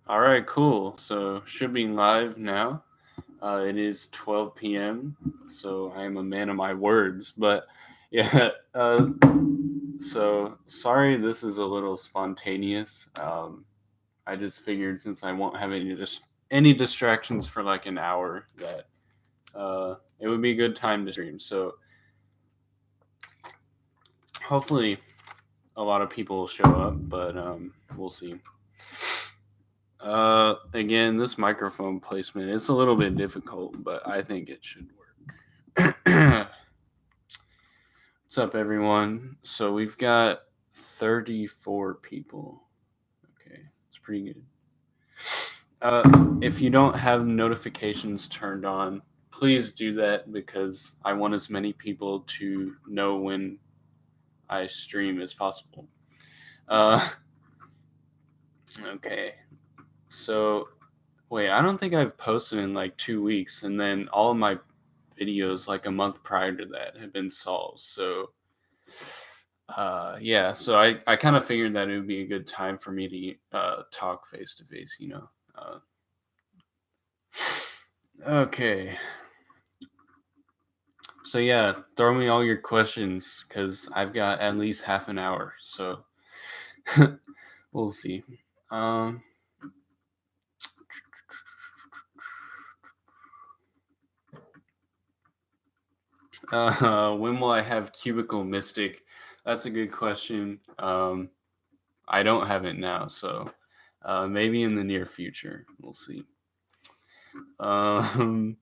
All right, cool. So should be live now. It is 12 p.m. So I am a man of my words. But yeah, so sorry this is a little spontaneous. I just figured since I won't have any distractions for like an hour that it would be a good time to stream. So hopefully a lot of people will show up, but we'll see. Again, this microphone placement is a little bit difficult, but I think it should work. What's up, everyone? So we've got 34 people. Okay, it's pretty good. If you don't have notifications turned on, please do that because I want as many people to know when I stream as possible. Okay, so wait, I don't think I've posted in like 2 weeks, and then all of my videos like a month prior to that have been solved. So yeah, so I kind of figured that it would be a good time for me to talk face to face, Okay. So yeah, throw me all your questions because I've got at least half an hour. So we'll see. Um, when will I have Cubicle Mystic? That's a good question. I don't have it now, so maybe in the near future. We'll see. Um,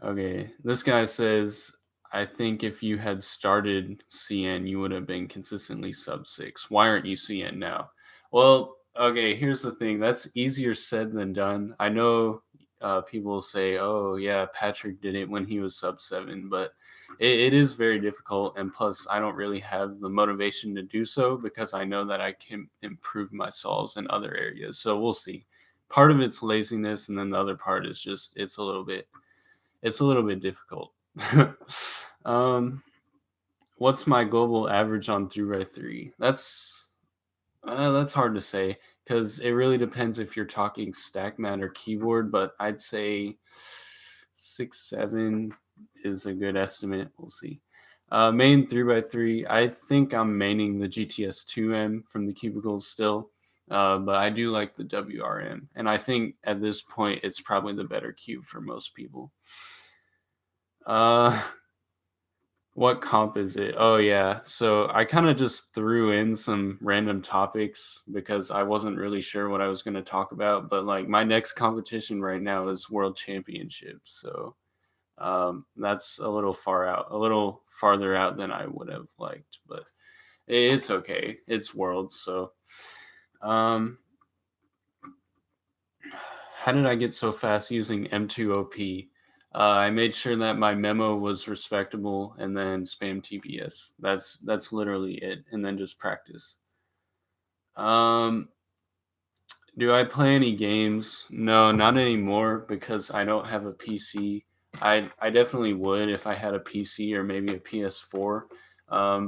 okay, this guy says, I think if you had started CN, you would have been consistently sub 6. Why aren't you CN now? Well, okay, here's the thing. That's easier said than done. I know people say, oh, yeah, Patrick did it when he was sub 7, but it is very difficult. And plus, I don't really have the motivation to do so because I know that I can improve my solves in other areas. So we'll see. Part of it's laziness, and then the other part is just it's a little bit difficult. um, what's my global average on 3x3? That's hard to say because it really depends if you're talking stack mat or keyboard, but I'd say 6-7 is a good estimate. We'll see. Main 3x3, I think I'm maining the GTS 2M from the cubicles still, but I do like the WRM, and I think at this point it's probably the better cube for most people. Uh, what comp is it? Oh yeah. So I kind of just threw in some random topics because I wasn't really sure what I was going to talk about, but like my next competition right now is World Championships. So that's a little a little farther out than I would have liked, but it's okay. It's Worlds, so um how did I get so fast using M2OP? I made sure that my memo was respectable and then spam TPS. That's literally it, and then just practice. Um, do I play any games? No, not anymore because I don't have a PC. I definitely would if I had a PC or maybe a PS4.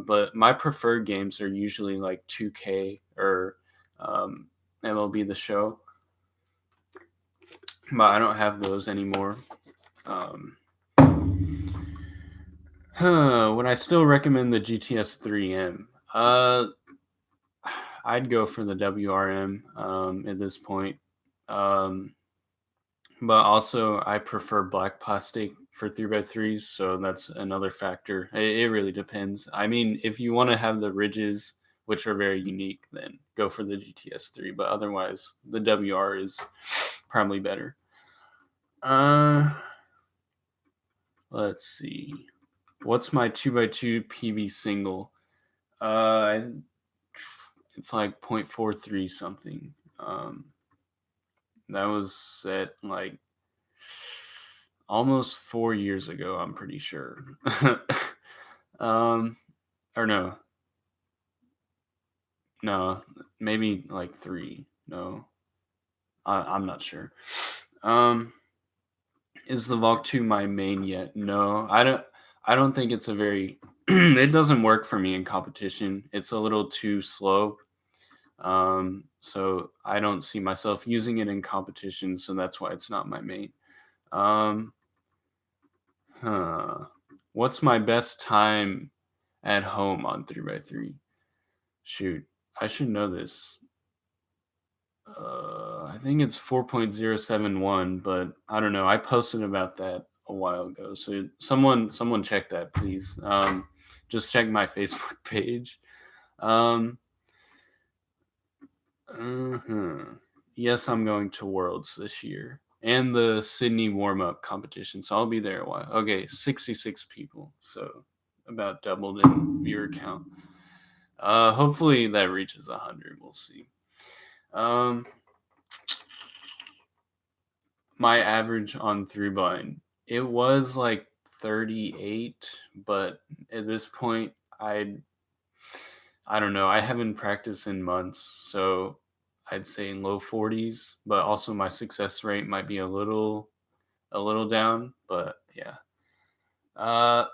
But my preferred games are usually like 2K or MLB The Show. But I don't have those anymore. Would I still recommend the GTS 3M? I'd go for the WRM at this point. But also, I prefer black plastic for 3x3s, so that's another factor. It really depends. I mean, if you want to have the ridges, which are very unique, then go for the GTS 3, but otherwise, the WR is probably better. Let's see. What's my 2x2 PB single? It's like 0.43 something. That was at like almost 4 years ago, I'm pretty sure. Or no, maybe like 3. No, I'm not sure. Is the Valk 2 my main yet? No, I don't think it's a very. It doesn't work for me in competition. It's a little too slow. So I don't see myself using it in competition, so that's why it's not my main. Um, What's my best time at home on 3x3? Shoot, I should know this. I think it's 4.071, but I don't know. I posted about that a while ago. So someone check that, please. Just check my Facebook page. Um, Yes, I'm going to Worlds this year and the Sydney warm-up competition, so I'll be there a while. Okay, 66 people, so about doubled in viewer count. Hopefully that reaches 100. We'll see. My average on through blind, it was like 38, but at this point, I don't know. I haven't practiced in months, so I'd say in low 40s. But also my success rate might be a little down. But yeah. Uh,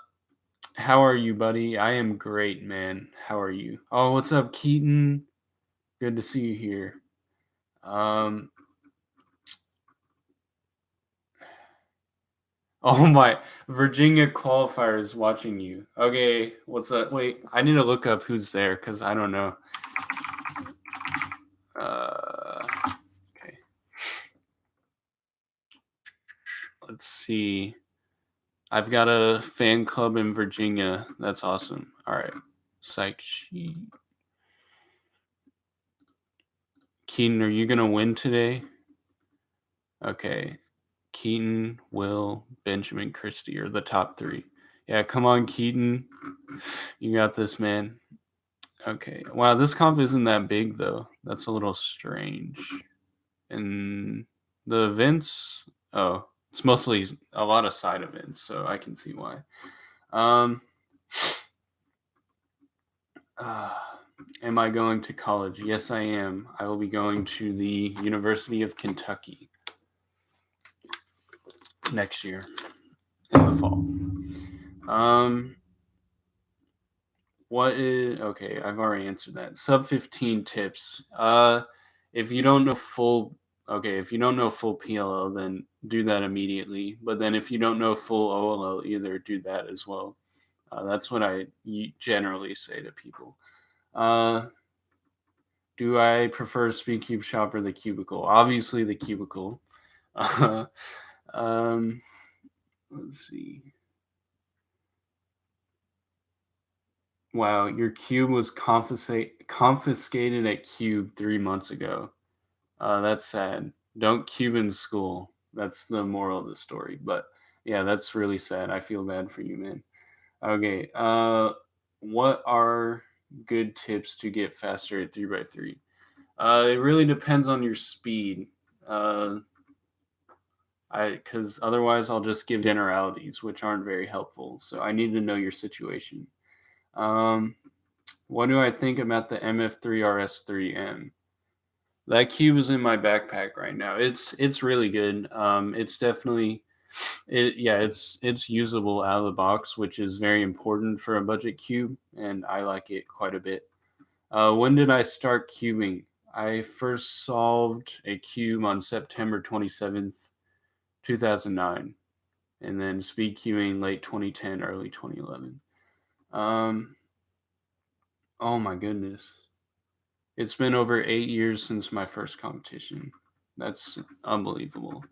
how are you, buddy? I am great, man. How are you? Oh, what's up, Keaton? Good to see you here. Oh my, Virginia qualifier is watching you. Okay, what's up? Wait, I need to look up who's there because I don't know. Okay. Let's see. I've got a fan club in Virginia. That's awesome. All right. Psych sheet. Keaton, are you going to win today? Okay. Keaton, Will, Benjamin, Christie are the top three. Yeah, come on, Keaton. You got this, man. Okay. Wow, this comp isn't that big, though. That's a little strange. And the events, oh, it's mostly a lot of side events, so I can see why. Am I going to college? Yes, I am. I will be going to the University of Kentucky next year in the fall. What is okay? I've already answered that. Sub 15 tips. If you don't know full, if you don't know full PLL, then do that immediately. But then if you don't know full OLL either, do that as well. That's what I generally say to people. Do I prefer Speedcube Shop or the Cubicle? Obviously, the Cubicle. Let's see. Wow, your cube was confiscated at Cube 3 months ago. That's sad. Don't cube in school. That's the moral of the story. But yeah, that's really sad. I feel bad for you, man. Okay. What are good tips to get faster at 3x3? It really depends on your speed. Because otherwise I'll just give generalities, which aren't very helpful. So I need to know your situation. What do I think about the MF3RS3M? That cube is in my backpack right now. It's really good. It's definitely it's usable out of the box, which is very important for a budget cube, and I like it quite a bit. When did I start cubing? I first solved a cube on September 27th, 2009, and then speed queuing late 2010, early 2011. Oh my goodness. It's been over 8 years since my first competition. That's unbelievable.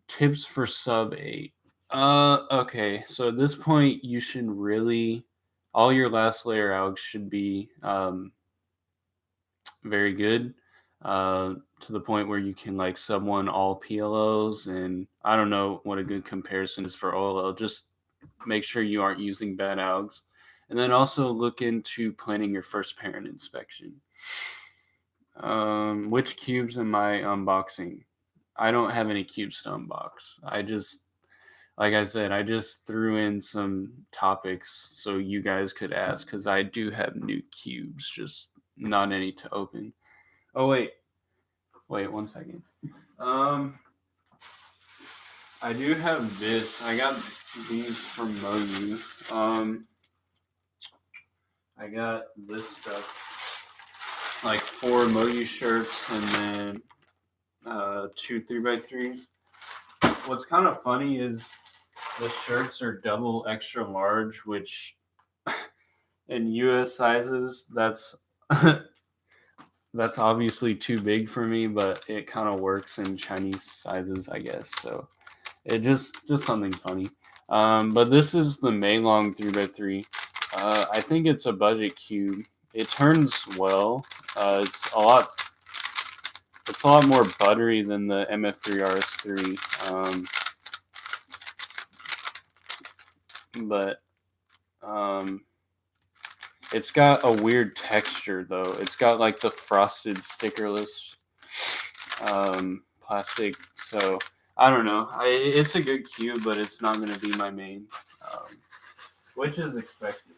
Tips for sub 8. Okay. So at this point, you should really, all your last layer algs should be very good. To the point where you can like sub 1 all PLOs, and I don't know what a good comparison is for OLL. Just make sure you aren't using bad algs, and then also look into planning your first parent inspection. Which cubes am I unboxing? I don't have any cubes to unbox. Like I said, I just threw in some topics so you guys could ask, because I do have new cubes, just not any to open. Oh wait 1 second. I do have this. I got these from Moju. I got this stuff, like 4 emoji shirts and then 2 3x3s. What's kind of funny is the shirts are double extra large, which in US sizes, that's obviously too big for me, but it kind of works in Chinese sizes, I guess. So it just something funny. But this is the Meilong 3x3. I think it's a budget cube. It turns well. It's a lot more buttery than the MF3 RS3. But it's got a weird texture though. It's got like the frosted stickerless plastic. So I don't know. It's a good cube, but it's not going to be my main, which is expected.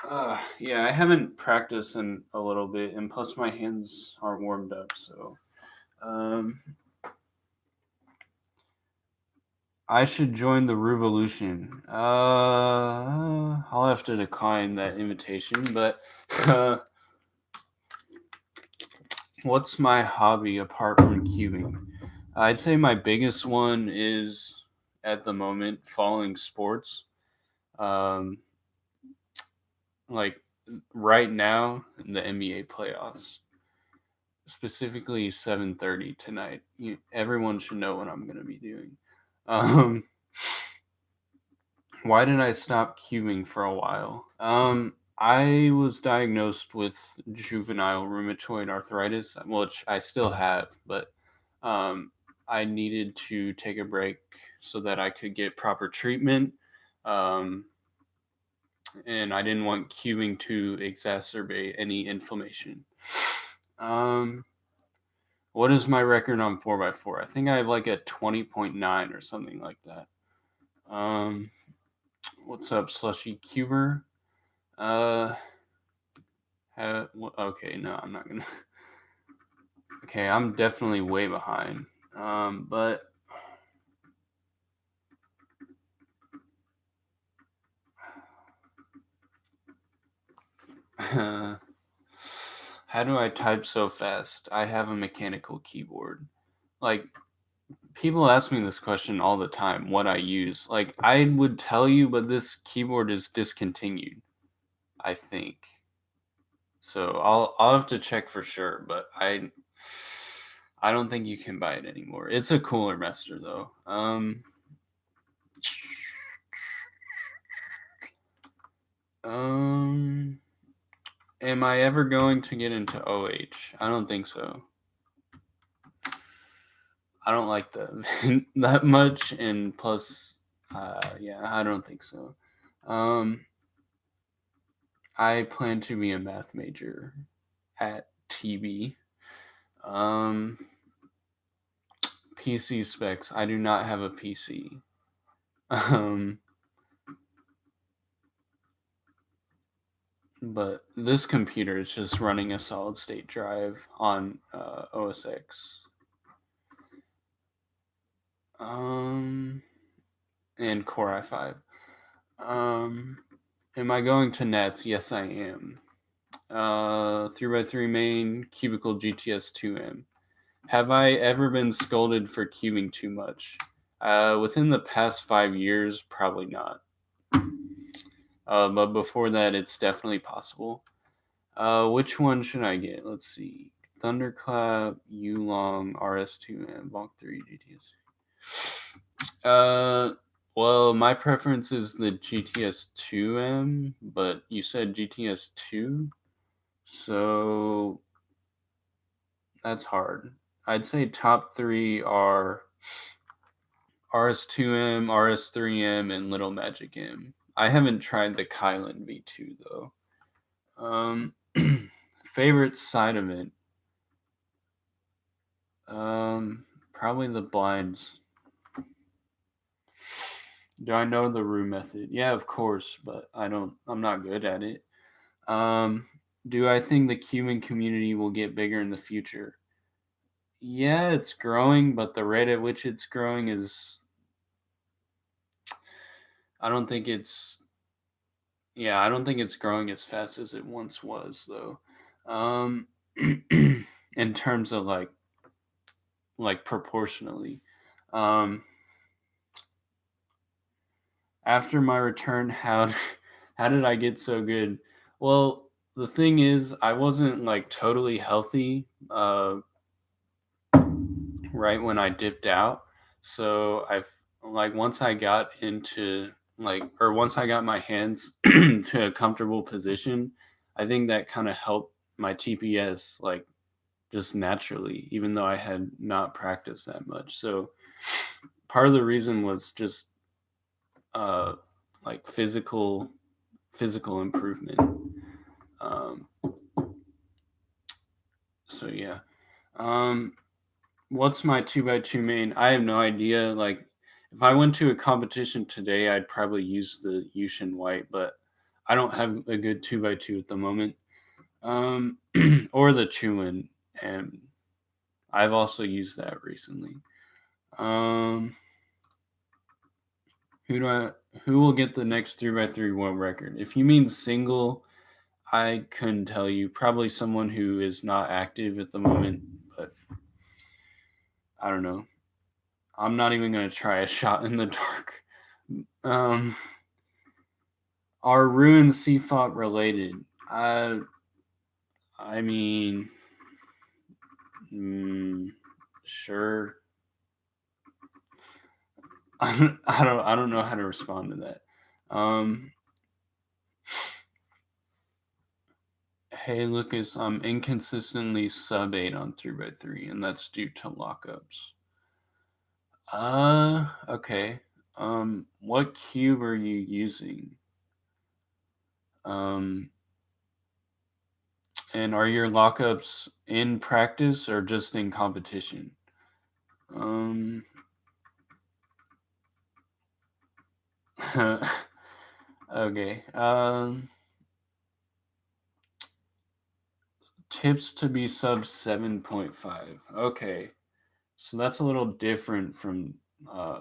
But yeah, I haven't practiced in a little bit, and plus my hands aren't warmed up. So I should join the revolution. I'll have to decline that invitation, but what's my hobby apart from cubing? I'd say my biggest one is, at the moment, following sports. Like right now, in the NBA playoffs, specifically 7:30 tonight. Everyone should know what I'm going to be doing. Why did I stop cubing for a while? I was diagnosed with juvenile rheumatoid arthritis, which I still have, but I needed to take a break so that I could get proper treatment. And I didn't want cubing to exacerbate any inflammation. What is my record on 4x4? I think I have like a 20.9 or something like that. What's up, Slushy Cuber? Okay, no, I'm not gonna. Okay, I'm definitely way behind. But how do I type so fast? I have a mechanical keyboard. Like, people ask me this question all the time, what I use. Like, I would tell you, but this keyboard is discontinued, I think. So I'll have to check for sure, but I don't think you can buy it anymore. It's a cooler master though. Am I ever going to get into OH? I don't think so. I don't like that that much, and plus, yeah, I don't think so. I plan to be a math major at TB. PC specs. I do not have a PC. But this computer is just running a solid state drive on OS X. And Core i5. Am I going to Nets? Yes, I am. 3x3 main, Cubicle GTS 2M. Have I ever been scolded for cubing too much? Within the past 5 years, probably not. But before that, it's definitely possible. Which one should I get? Let's see. Thunderclap, Yulong, RS2M, Bonk 3, GTS. Well, my preference is the GTS 2M, but you said GTS 2, so that's hard. I'd say top 3 are RS2M, RS3M, and Little Magic M. I haven't tried the Kylan V2 though. Favorite side event? Probably the blinds. Do I know the roux method? Yeah, of course, but I'm not good at it. Do I think the cubing community will get bigger in the future? Yeah, it's growing, but the rate at which it's growing is, I don't think it's Yeah, I don't think it's growing as fast as it once was, though. Um, in terms of like proportionally. Um, after my return, how how did I get so good? Well, the thing is, I wasn't like totally healthy right when I dipped out. So I've like once I got into like or once I got my hands to a comfortable position, I think that kind of helped my TPS like just naturally, even though I had not practiced that much. So part of the reason was just uh like physical improvement. Um so yeah. Um what's my 2x2 main? I have no idea. Like, if I went to a competition today, I'd probably use the Yushin White, but I don't have a good 2x2 at the moment. Um, or the Chuin, and I've also used that recently. Um, who do I? Who will get the next 3x3 world record? If you mean single, I couldn't tell you. Probably someone who is not active at the moment, but I don't know. I'm not even gonna try a shot in the dark. Um, are Rue and Seafop related? I mean, mm, sure. I don't know how to respond to that. Um, hey Lucas, I'm inconsistently sub 8 on 3x3, and that's due to lockups. Okay. What cube are you using? Um, and are your lockups in practice or just in competition? Um, okay. Tips to be sub 7.5. Okay. So that's a little different from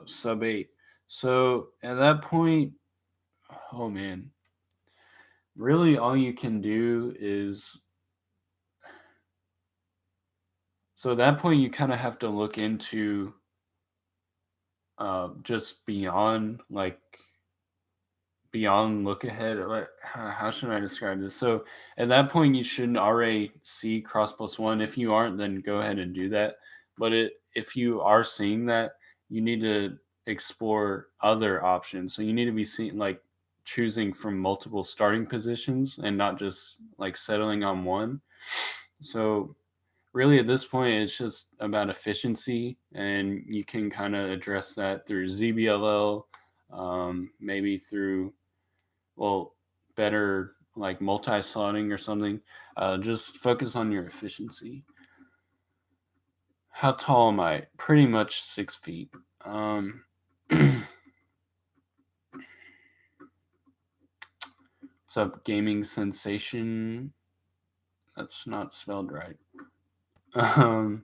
sub 8. So at that point, oh man, really all you can do is. So at that point, you kind of have to look into just beyond look ahead. Like, how should I describe this? So at that point, you should already see cross plus one. If you aren't, then go ahead and do that. But if you are seeing that, you need to explore other options. So you need to be seeing like choosing from multiple starting positions and not just like settling on one. So really at this point it's just about efficiency, and you can kind of address that through ZBLL, maybe through well, better like multi-slotting or something. Just focus on your efficiency. How tall am I? Pretty much 6 feet. Um, what's up, gaming sensation? That's not spelled right. Um,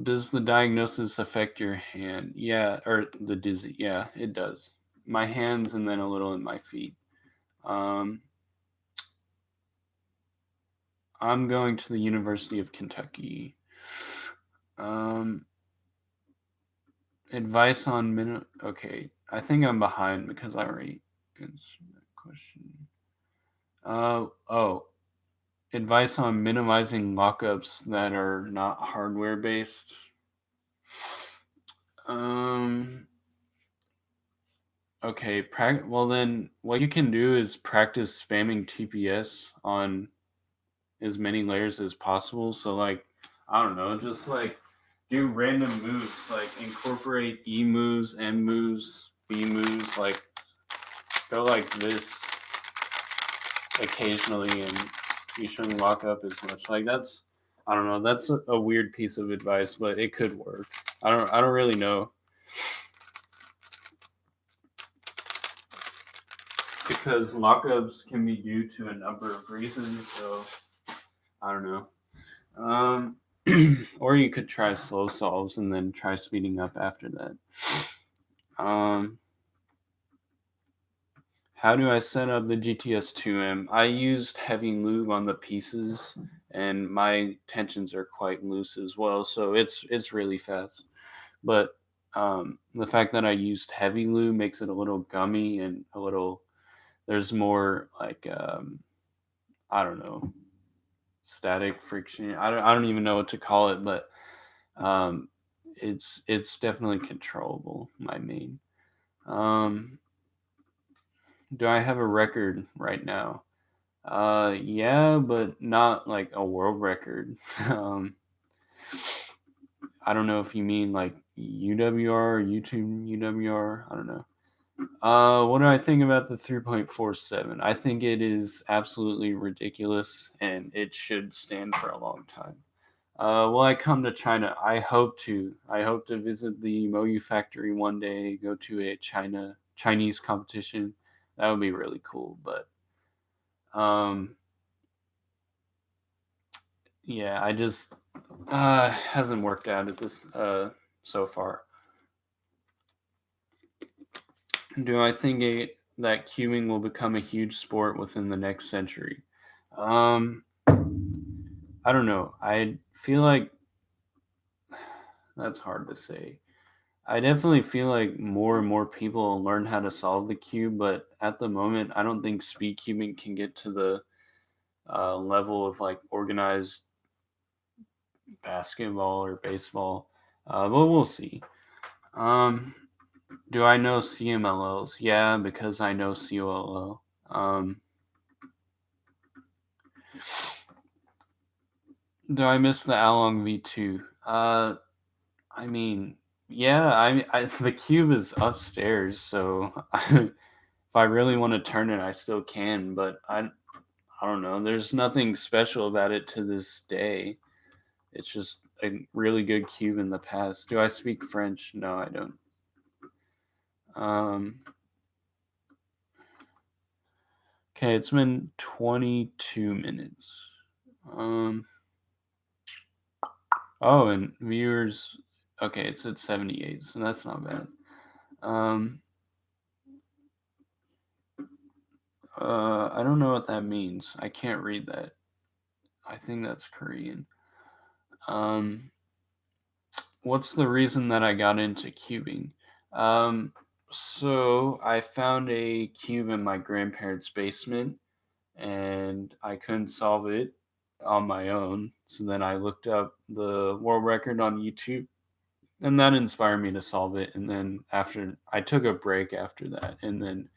does the diagnosis affect your hand? Yeah, or the dizzy? Yeah, it does. My hands and then a little in my feet. Um, I'm going to the University of Kentucky. Um, advice on Okay, I think I'm behind because I already answered that question. Oh, advice on minimizing lockups that are not hardware based. Um. Okay. Well, then what you can do is practice spamming TPS on as many layers as possible. So like, I don't know, just like do random moves, like incorporate E moves, M moves, B moves, like go like this occasionally, and you shouldn't lock up as much. Like that's, I don't know, that's a weird piece of advice, but it could work. I don't really know because lockups can be due to a number of reasons. So I don't know. Um, or you could try slow solves and then try speeding up after that. Um, How do I set up the GTS2M? I used heavy lube on the pieces, and my tensions are quite loose as well, so it's really fast. But the fact that I used heavy lube makes it a little gummy and a little. There's more like I don't know, static friction. I don't even know what to call it, but um, it's definitely controllable. My main. Um, do I have a record right now? Yeah, but not like a world record. um, I don't know if you mean like UWR, YouTube UWR. I don't know. What do I think about the 3.47? I think it is absolutely ridiculous, and it should stand for a long time. Will I come to China? I hope to. I hope to visit the Moyu factory one day, go to a Chinese competition. That would be really cool. But um, yeah, I just hasn't worked out at this so far. Do I think that cubing will become a huge sport within the next century? Um, I don't know. I feel like that's hard to say. I definitely feel like more and more people will learn how to solve the cube, but at the moment, I don't think speed cubing can get to the level of like organized basketball or baseball. But we'll see. Um, do I know CMLLs? Yeah, because I know COLL. Do I miss the Along V2? I mean, yeah, the cube is upstairs, so if I really want to turn it, I still can. But I don't know. There's nothing special about it to this day. It's just a really good cube in the past. Do I speak French? No, I don't. Um, okay, it's been 22 minutes. Um, oh, and viewers. Okay, it's at 78, so that's not bad. Um, I don't know what that means. I can't read that. I think that's Korean. Um, what's the reason that I got into cubing? Um, so I found a cube in my grandparents' basement, and I couldn't solve it on my own. So then I looked up the world record on YouTube, and that inspired me to solve it. And then after I took a break after that, and then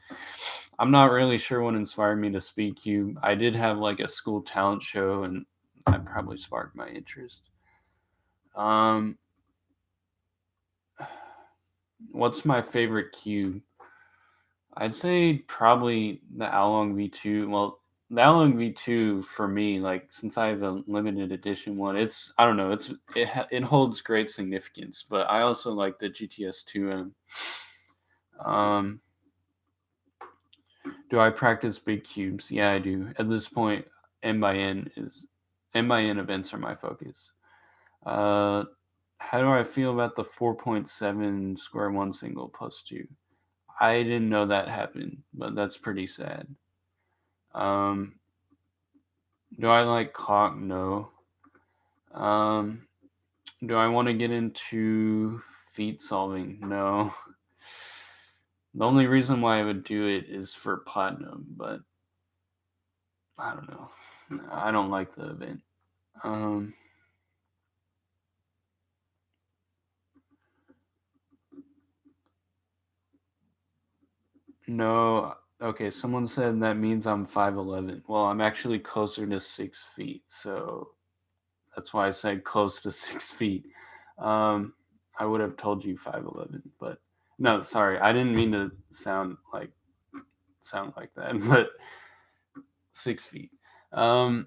I'm not really sure what inspired me to Speedcube. I did have like a school talent show, and that probably sparked my interest. Um, what's my favorite cube? I'd say probably the Along V2. Well, the Along V2 for me, like since I have a limited edition one, it's I don't know, it holds great significance. But I also like the GTS 2M. Um, do I practice big cubes? Yeah, I do. At this point, N by N events are my focus. Uh, how do I feel about the 4.7 square one single plus two? I didn't know that happened, but that's pretty sad. Um, do I like clock? No. Um, do I want to get into feat solving? No. The only reason why I would do it is for platinum, but I don't know. I don't like the event. Um, no. Okay, someone said that means I'm 5'11". Well, I'm actually closer to 6 feet, so that's why I said close to 6 feet. Um, I would have told you 5'11", but no, sorry, I didn't mean to sound like that, but 6 feet. Um,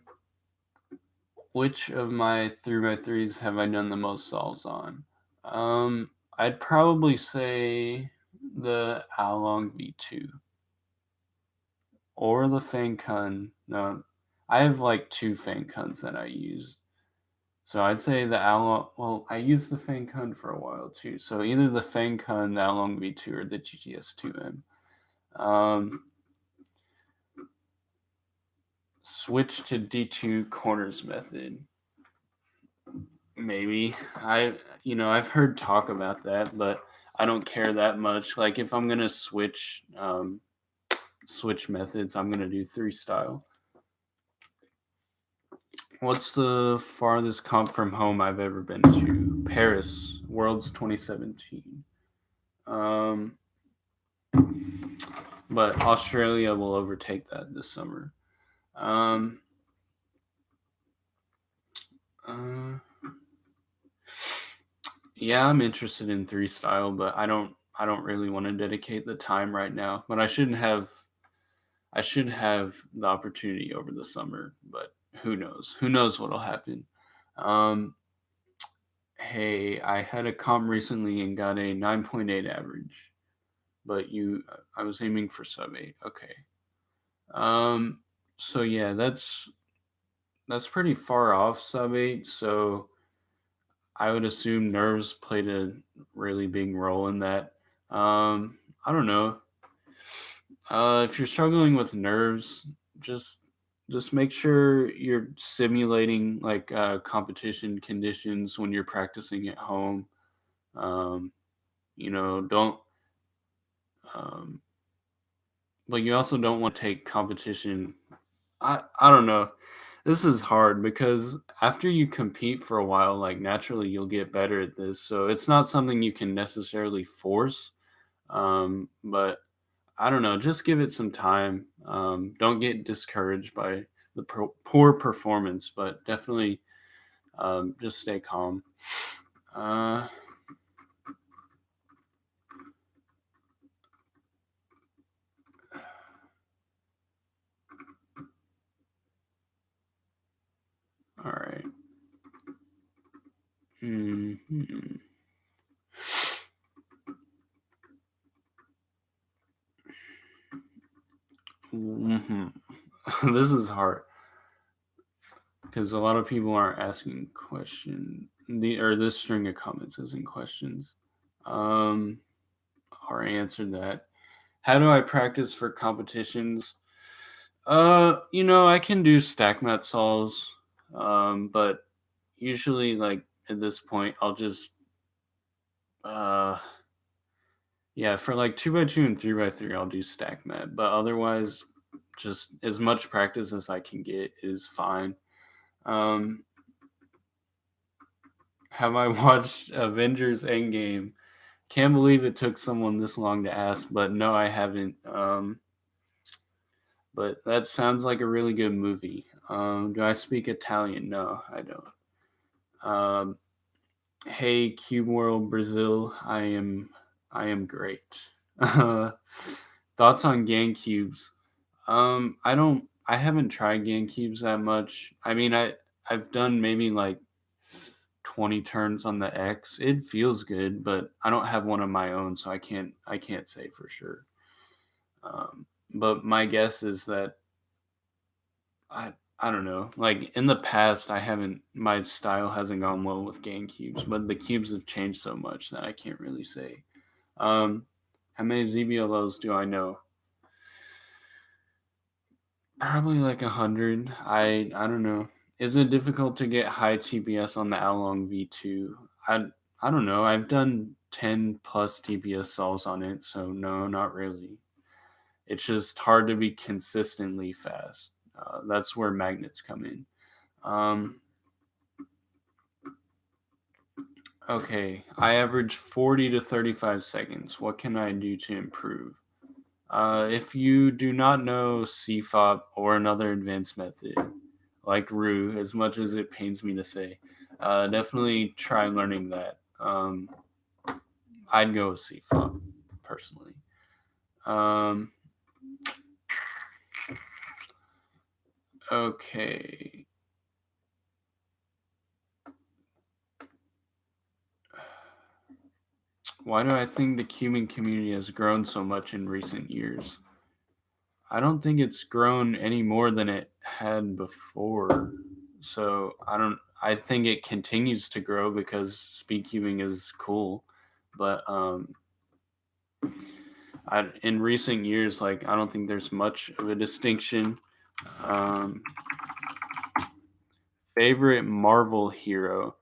which of my 3x3s have I done the most solves on? I'd probably say the Along V2 or the Fankun. No, I have like two Fankuns that I use. So I'd say the Along. Well, I used the Fankun for a while too. So either the Fankun, the Along V2, or the GTS 2M. Um, Switch to D2 corners method. Maybe. I've heard talk about that, but I don't care that much. Like if I'm gonna switch methods, I'm gonna do 3 style. What's the farthest comp from home I've ever been to? Paris, Worlds 2017. Um, but Australia will overtake that this summer. Um, uh, yeah, I'm interested in 3 style, but I don't really want to dedicate the time right now. But I should have the opportunity over the summer, but who knows? Who knows what'll happen? Um, hey, I had a comp recently and got a 9.8 average, but I was aiming for sub 8. Okay. Um, so yeah, that's pretty far off sub 8. So I would assume nerves played a really big role in that. I don't know. If you're struggling with nerves, just just make sure you're simulating like competition conditions when you're practicing at home. Um, don't. Um, but you also don't want to take competition. I don't know. This is hard because after you compete for a while, like naturally you'll get better at this. So it's not something you can necessarily force. But I don't know. Just give it some time. Don't get discouraged by the poor performance, but definitely just stay calm. Uh, all right. Mhm. Mhm. This is hard because a lot of people aren't asking question or this string of comments isn't questions. Um, already answered that. How do I practice for competitions? I can do stack mat solves, but usually, like at this point, I'll just, uh, yeah, for like 2x2 and 3x3, I'll do stack mat. But otherwise, just as much practice as I can get is fine. Um, have I watched Avengers Endgame? Can't believe it took someone this long to ask, but no, I haven't. But that sounds like a really good movie. Do I speak Italian? No, I don't. Um, hey, Cube World Brazil, I am great. Thoughts on gang cubes? I haven't tried gang cubes that much. I mean, I've done maybe like 20 turns on the X. It feels good, but I don't have one of my own, so I can't say for sure. But my guess is that I don't know. Like in the past, I haven't my style hasn't gone well with gang cubes, but the cubes have changed so much that I can't really say. Um, how many ZBLOs do I know? Probably like 100. I don't know. Is it difficult to get high TPS on the Along V2? I don't know. I've done 10 plus TPS solves on it, so no, not really. It's just hard to be consistently fast. That's where magnets come in. Um, okay, I average 40 to 35 seconds. What can I do to improve? If you do not know CFOP or another advanced method, like RU, as much as it pains me to say, definitely try learning that. I'd go with CFOP, personally. Um, okay. Why do I think the cubing community has grown so much in recent years? I don't think it's grown any more than it had before. So I think it continues to grow because speedcubing is cool. But in recent years, like I don't think there's much of a distinction. Um, favorite Marvel hero?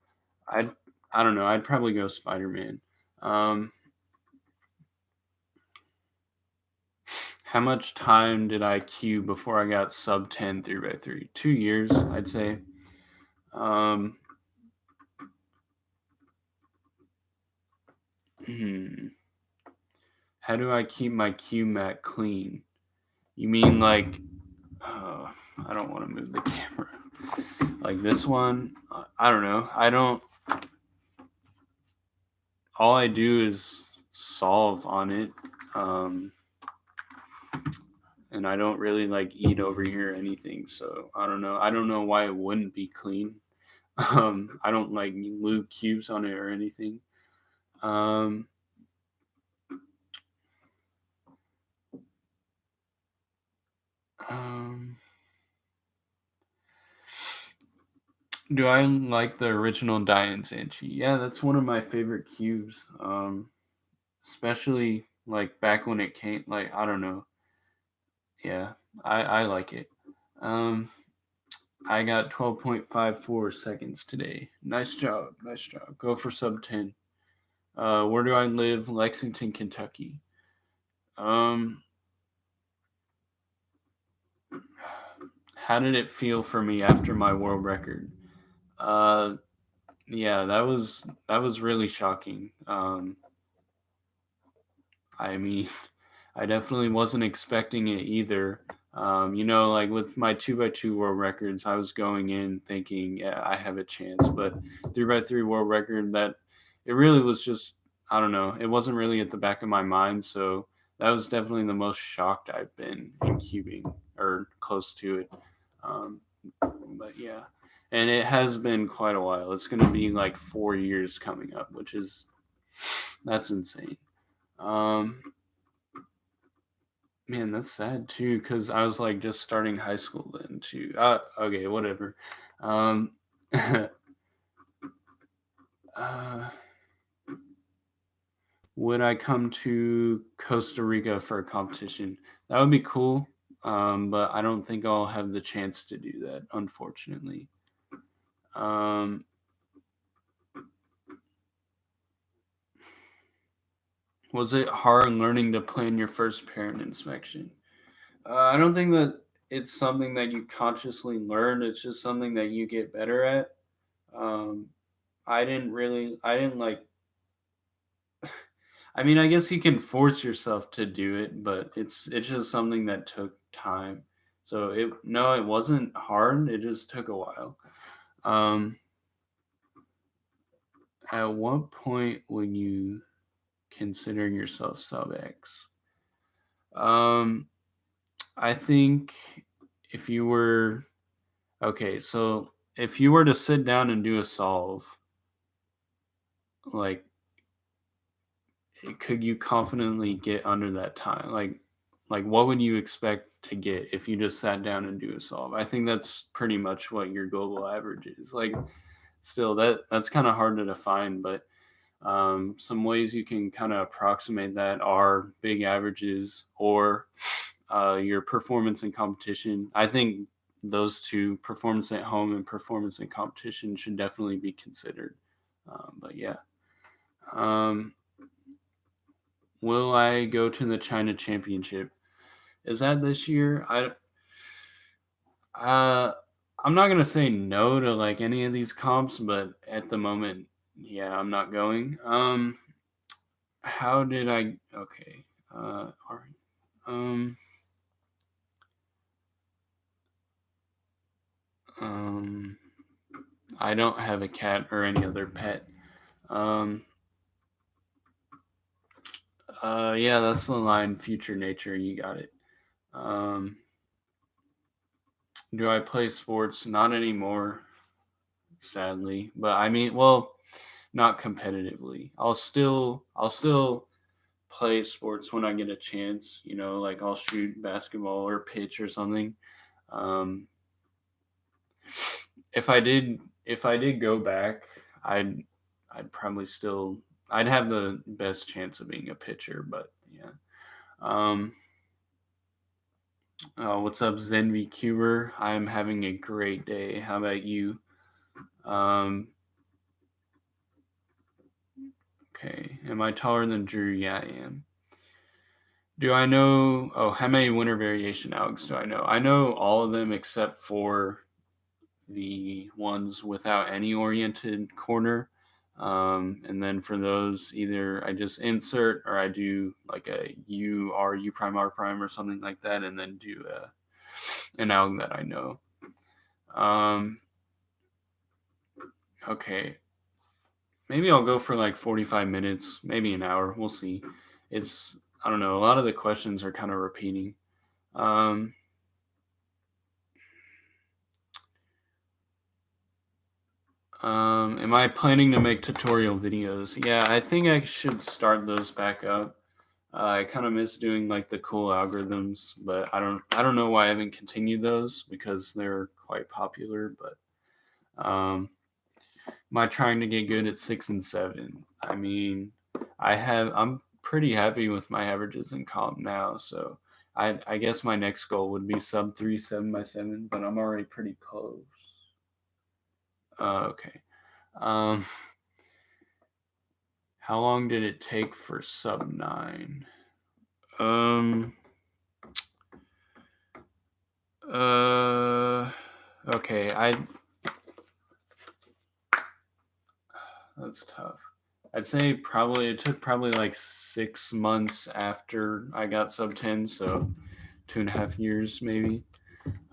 I'd I don't know. I'd probably go Spider-Man. Um, how much time did I queue before I got sub 10 3x3? 2 years, I'd say. Um, hmm. How do I keep my queue mat clean? You mean like, I don't want to move the camera. Like this one? I don't know. I don't. All I do is solve on it. Um, and I don't really like eat over here or anything. So I don't know. I don't know why it wouldn't be clean. I don't like lube cubes on it or anything. Um, um, do I like the original Diane Sanchi? Yeah, that's one of my favorite cubes. Especially like back when it came. Like I don't know. Yeah, I like it. Um, I got 12.54 seconds today. Nice job. Nice job. Go for sub 10. Where do I live? Lexington, Kentucky. Um, how did it feel for me after my world record? Uh, yeah, that was really shocking. I mean, I definitely wasn't expecting it either. Like with my 2x2 world records, I was going in thinking, yeah, I have a chance. But 3x3 world record, that it really was just, I don't know, it wasn't really at the back of my mind. So that was definitely the most shocked I've been in cubing or close to it. Um, but yeah, and it has been quite a while. It's going to be like 4 years coming up, which is, that's insane. Um, Man, that's sad too, because I was like just starting high school then too. Okay, whatever. Um, uh, would I come to Costa Rica for a competition? That would be cool, but I don't think I'll have the chance to do that, unfortunately. Um, was it hard learning to plan your first parent inspection? I don't think that it's something that you consciously learn. It's just something that you get better at. Um, I didn't like, I mean, I guess you can force yourself to do it, but it's just something that took time. So no, it wasn't hard. It just took a while. Um, at what point would you consider yourself sub X? Um, I think if you were okay, so if you were to sit down and do a solve, like could you confidently get under that time? Like what would you expect to get if you just sat down and do a solve? I think that's pretty much what your global average is. Like still that's kind of hard to define, but some ways you can kind of approximate that are big averages or your performance in competition. I think those two, performance at home and performance in competition, should definitely be considered. But yeah. Um, will I go to the China Championship? Is that this year? Uh, I'm not gonna say no to like any of these comps, but at the moment, yeah, I'm not going. How did I? Okay. All right. Um, um, I don't have a cat or any other pet. Um, yeah, that's the line. Future nature, you got it. Um, do I play sports? Not anymore, sadly. But I mean, well, not competitively. I'll still play sports when I get a chance. Like I'll shoot basketball or pitch or something. Um, if I did go back, I'd I'd probably still I'd have the best chance of being a pitcher. But yeah. Um, What's up, Zenvi Cuber? I'm having a great day. How about you? Okay. Am I taller than Drew? Yeah, I am. Do I know? Oh, how many winter variation algs do I know? I know all of them except for the ones without any oriented corner. And then for those, either I just insert or I do like a U R U prime R prime or something like that, and then do an alg that I know. Okay, maybe I'll go for like 45 minutes, maybe an hour. We'll see. It's I don't know. A lot of the questions are kind of repeating. Um, am I planning to make tutorial videos? Yeah, I think I should start those back up. I kind of miss doing like the cool algorithms, but I don't know why I haven't continued those because they're quite popular. But am I trying to get good at 6 and 7? I mean, I'm pretty happy with my averages in comp now, so I guess my next goal would be sub 3 7x7, but I'm already pretty close. Okay. Um, how long did it take for sub 9? Okay, that's tough. I'd say it took probably like 6 months after I got sub 10, so 2.5 years maybe.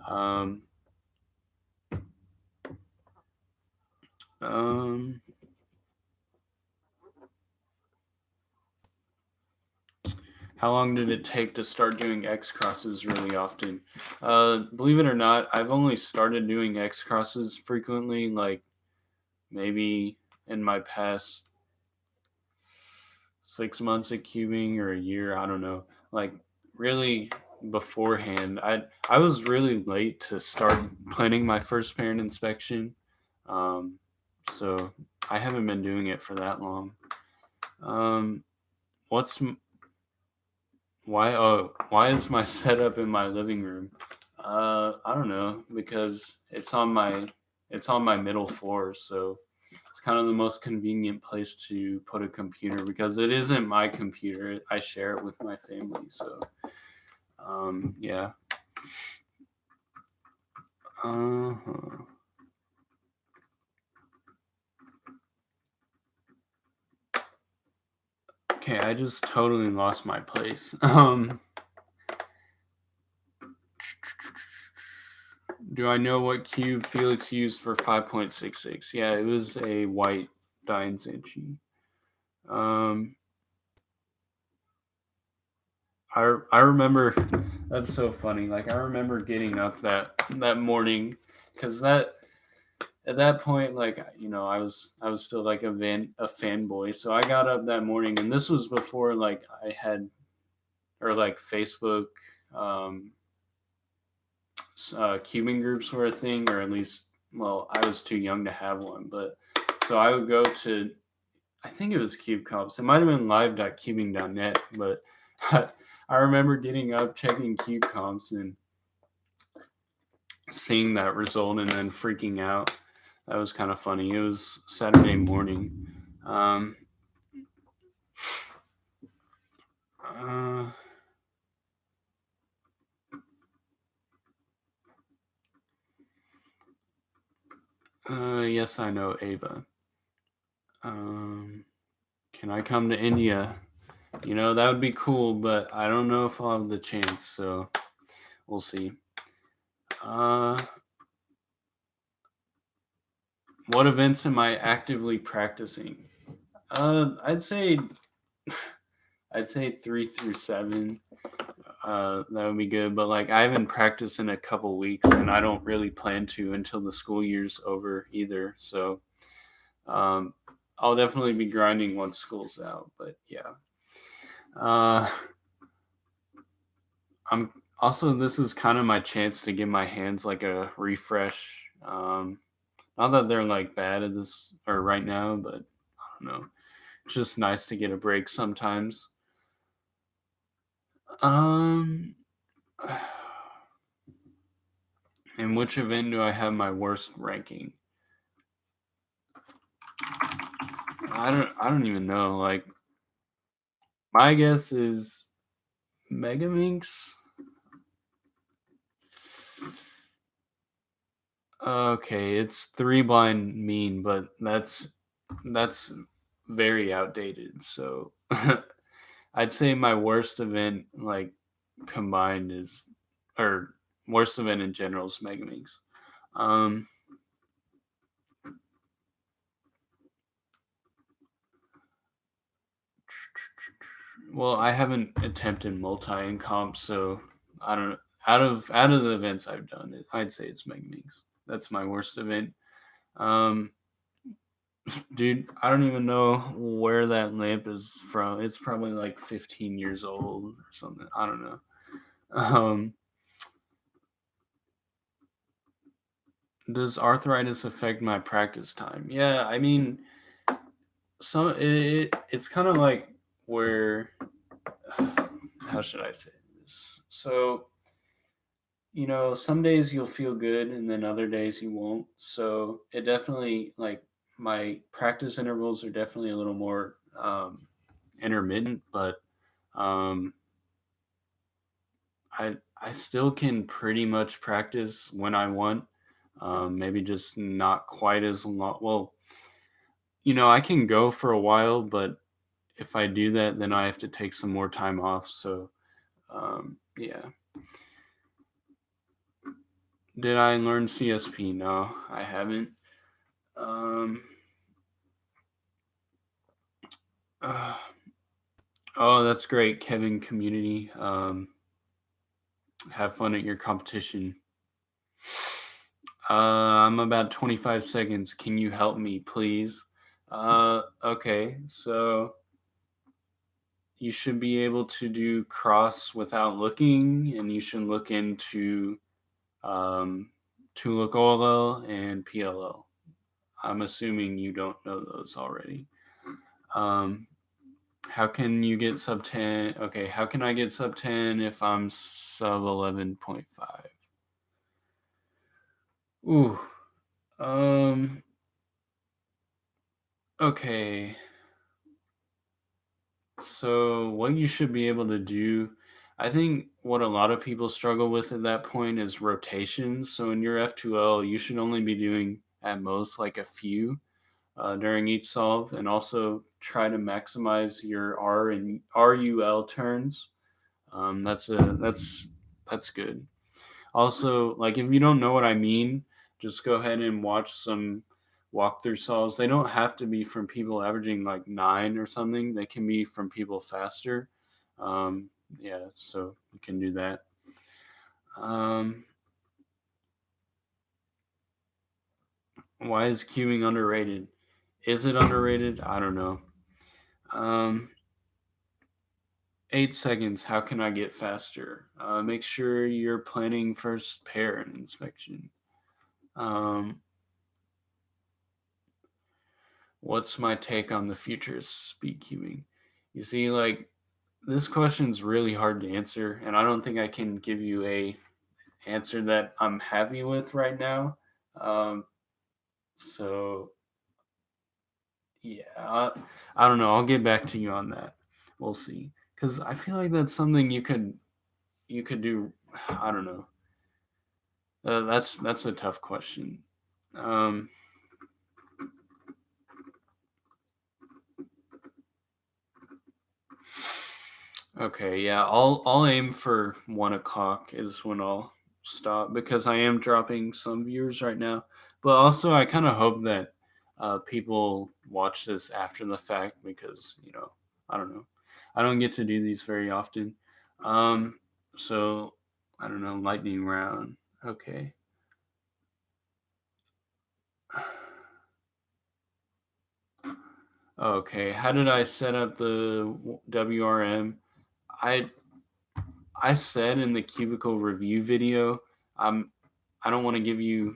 Um, um, how long did it take to start doing X crosses really often? Believe it or not, I've only started doing X crosses frequently, like maybe in my past 6 months of cubing or a year. I don't know. Like really beforehand, I was really late to start planning my first parent inspection, so I haven't been doing it for that long. What's why? Oh, why is my setup in my living room? I don't know because it's on my middle floor, so it's kind of the most convenient place to put a computer because it isn't my computer. I share it with my family, so yeah. Uh-huh. Okay, I just totally lost my place. Do I know what cube Felix used for 5.66? Yeah, it was a white Dainzenshi. Um, I remember that's so funny. Like I remember getting up that morning because that at that point, like I was still like a fanboy. So I got up that morning, and this was before like I had or like Facebook, um, cubing groups were a thing, or at least well, I was too young to have one, but so I would go to I think it was Cube Comps. It might have been live.cubing.net, but I remember getting up, checking Cube Comps, and seeing that result and then freaking out. That was kind of funny. It was Saturday morning. Um, uh, yes, I know Ava. Can I come to India? That would be cool, but I don't know if I'll have the chance, so we'll see. What events am I actively practicing? I'd say I'd say 3 through 7. That would be good, but like I haven't practiced in a couple weeks, and I don't really plan to until the school year's over either. So um, I'll definitely be grinding once school's out. But yeah, I'm also this is kind of my chance to give my hands like a refresh. Not that they're like bad at this or right now, but I don't know. It's just nice to get a break sometimes. Um, In which event do I have my worst ranking? I don't even know. Like, my guess is Megaminx. Okay, it's 3 blind mean, but that's very outdated. So I'd say my worst event, like combined, is, or worst event in general, is Megaminx. Well, I haven't attempted multi in comp, so I don't know. Out of the events I've done, I'd say it's Megaminx. That's my worst event. Um, Dude, I don't even know where that lamp is from. It's probably like 15 years old or something. I don't know. Um, does arthritis affect my practice time? Yeah, I mean, it's kind of like where, how should I say this? So, some days you'll feel good and then other days you won't. So it definitely, like, my practice intervals are definitely a little more intermittent, but um, I still can pretty much practice when I want. Maybe just not quite as long. Well, I can go for a while, but if I do that, then I have to take some more time off. So, yeah. Did I learn CSP? No, I haven't. Um, uh, oh, that's great, Kevin Community. Have fun at your competition. I'm about 25 seconds. Can you help me, please? Okay, so you should be able to do cross without looking, and you should look into Tulip OLL and PLL. I'm assuming you don't know those already. How can you get sub 10? Okay, how can I get sub 10 if I'm sub 11.5? Ooh. Okay. So what you should be able to do, I think what a lot of people struggle with at that point is rotations. So in your F2L, you should only be doing at most like a few during each solve, and also try to maximize your R and RUL turns. That's good. Also, like, if you don't know what I mean, just go ahead and watch some walkthrough solves. They don't have to be from people averaging like 9 or something. They can be from people faster. Yeah, so you can do that. Why is queuing underrated? Is it underrated? I don't know. 8 seconds. How can I get faster? Make sure you're planning first pair inspection. Um, what's my take on the future of Speedcubing? You see, like, this question's really hard to answer, and I don't think I can give you a answer that I'm happy with right now. So yeah, I don't know. I'll get back to you on that. We'll see, because I feel like that's something you could do. I don't know. That's a tough question. Um, okay, yeah, I'll aim for 1 o'clock is when I'll stop, because I am dropping some viewers right now. But also, I kind of hope that people watch this after the fact, because I don't know, I don't get to do these very often. So I don't know, lightning round. Okay. Okay, how did I set up the WRM? I I said in the cubicle review video, I don't want to give you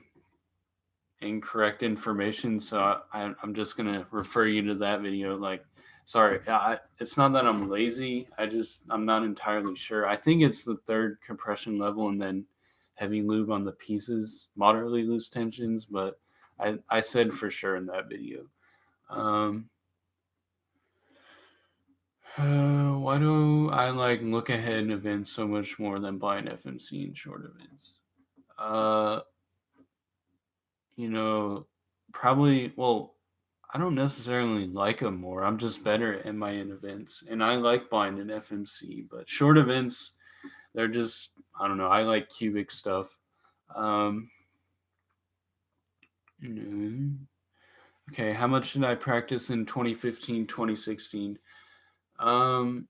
incorrect information, so I'm just gonna refer you to that video. Like, sorry, it's not that I'm lazy. I'm not entirely sure. I think it's the third compression level and then heavy lube on the pieces, moderately loose tensions, but I said for sure in that video. Why do I like look ahead events so much more than blind FMC and short events? Probably, well, I don't necessarily like them more. I'm just better at MIN events, and I like blind and FMC, but short events, they're just, I don't know. I like cubic stuff. Okay, how much did I practice in 2015, 2016? I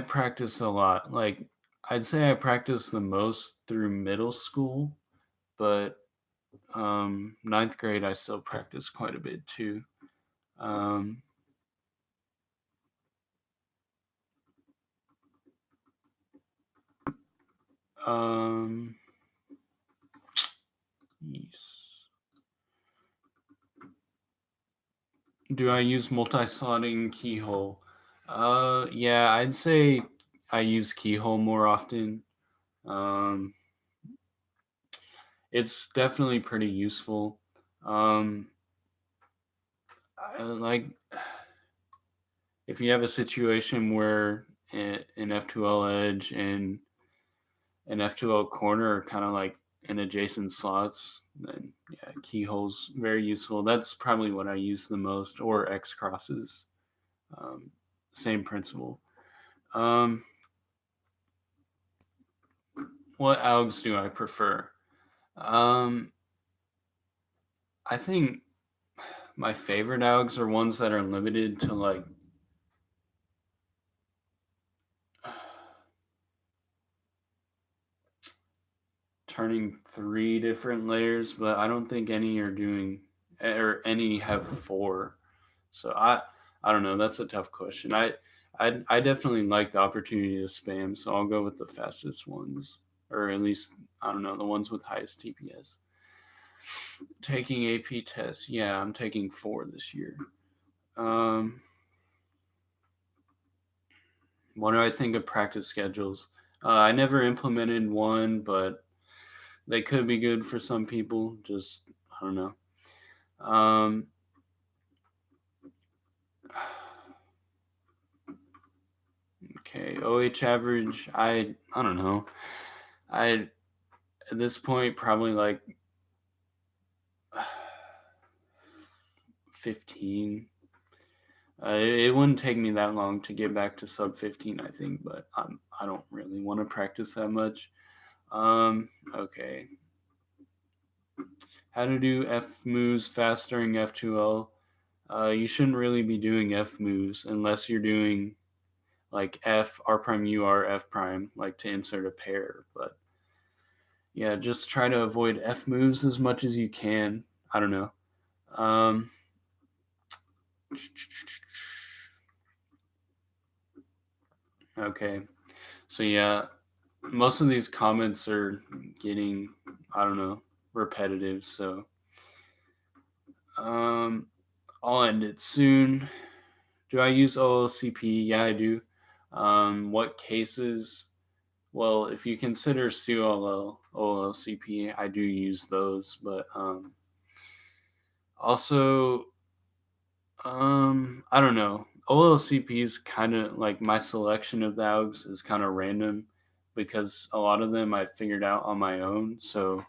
practice a lot. Like, I'd say I practice the most through middle school, but ninth grade I still practice quite a bit too. Yes. Do I use multi-slotting keyhole? Yeah, I'd say I use keyhole more often. It's definitely pretty useful. Like, if you have a situation where an F2L edge and an F2L corner are kind of like in adjacent slots, then yeah, keyhole's very useful. That's probably what I use the most, or X crosses. Same principle. What algs do I prefer? I think my favorite algs are ones that are limited to like turning 3 different layers, but I don't think any are doing, or any have 4. So I don't know. That's a tough question. I definitely like the opportunity to spam, so I'll go with the fastest ones, or at least I don't know, the ones with highest TPS. Taking AP tests, yeah, I'm taking 4 this year. What do I think of practice schedules? I never implemented one, but they could be good for some people. Just I don't know. Okay, OH average. I don't know. At this point probably like 15. It wouldn't take me that long to get back to sub 15, I think, but I don't really want to practice that much. Okay. How to do F moves fast during F2L? You shouldn't really be doing F moves unless you're doing like F, R prime, U, R, F prime, like to insert a pair. But yeah, just try to avoid F moves as much as you can. I don't know. Okay. So yeah, most of these comments are getting, I don't know, repetitive. So I'll end it soon. Do I use OLCP? Yeah, I do. What cases? Well, if you consider COLL, OLCP, I do use those, but also, I don't know. OLCP is kind of like my selection of the AUGs is kind of random because a lot of them I figured out on my own, so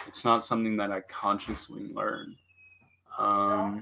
it's not something that I consciously learn. Oh,